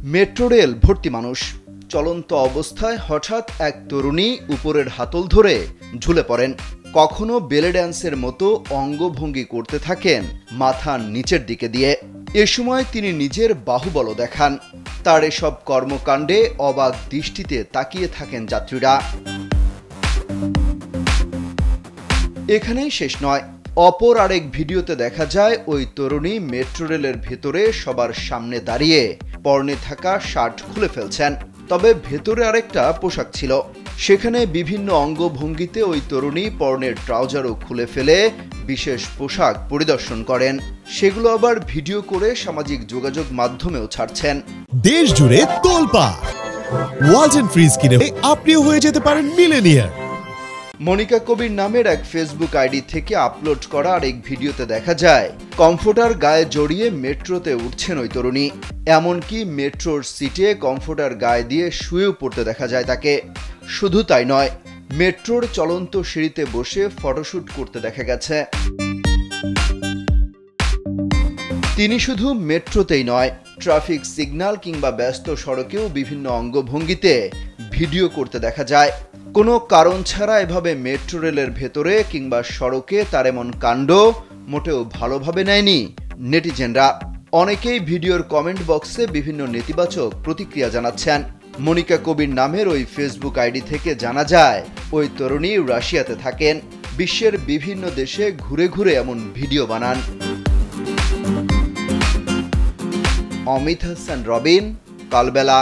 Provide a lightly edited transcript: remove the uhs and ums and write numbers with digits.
Metro rail ভর্তি মানুষ। চলন্ত অবস্থায় হঠাৎ এক তরুণী উপরের হাতল ধরে ঝুলে পড়েন। কখনো বেলে ড্যান্সের মতো অঙ্গভঙ্গি করতে থাকেন মাথা নিচের দিকে দিয়ে। এ সময় তিনি নিজের বাহুবল দেখান। তার এসব কর্মকাণ্ডে অবাক দৃষ্টিতে তাকিয়ে থাকেন যাত্রীরা। এখানেই শেষ নয়, অপর আরেক ভিডিওতে দেখা যায় ওই তরুণী মেট্রো রেলের ভেতরে সবার সামনে দাঁড়িয়ে পরনে থাকা শার্ট খুলে ফেলছেন। তবে ভেতরে আরেকটা পোশাক ছিল, সেখানে বিভিন্ন অঙ্গভঙ্গিতে ওই তরুণী পরনের ট্রাউজারও খুলে ফেলে বিশেষ পোশাক পরিদর্শন করেন। সেগুলো আবার ভিডিও করে সামাজিক যোগাযোগ মাধ্যমেও ছাড়ছেন। দেশ জুড়ে তোলপাড় ওয়ালটন ফ্রিজ কিনে আপনিও হয়ে যেতে পারেন মিলেনিয়ার। মনিকা কবির নামের এক ফেসবুক আইডি থেকে আপলোড করা আরেক ভিডিওতে দেখা যায় কমফোর্টার গায়ে জড়িয়ে মেট্রোতে উঠছেন ওই তরুণী। এমনকি মেট্রোর সিটে কমফোর্টার গায়ে দিয়ে শুয়েও পড়তে দেখা যায় তাকে। শুধু তাই নয়, মেট্রোর চলন্ত সিঁড়িতে বসে ফটোশুট করতে দেখা গেছে। তিনি শুধু মেট্রোতেই নয়, ট্রাফিক সিগন্যাল কিংবা ব্যস্ত সড়কেও বিভিন্ন অঙ্গভঙ্গিতে ভিডিও করতে দেখা যায়। কোনো কারণ ছাড়া এভাবে মেট্রো রেলের ভেতরে কিংবা সড়কে তার এমন কাণ্ড মোটেও ভালোভাবে নেয়নি নেটিজেনরা। অনেকেই ভিডিওর কমেন্ট বক্সে বিভিন্ন নেতিবাচক প্রতিক্রিয়া জানাচ্ছেন। মনিকা কবির নামের ওই ফেসবুক আইডি থেকে জানা যায় ওই তরুণী রাশিয়াতে থাকেন। বিশ্বের বিভিন্ন দেশে ঘুরে ঘুরে এমন ভিডিও বানান। অমিত হাসান রবিন, কালবেলা।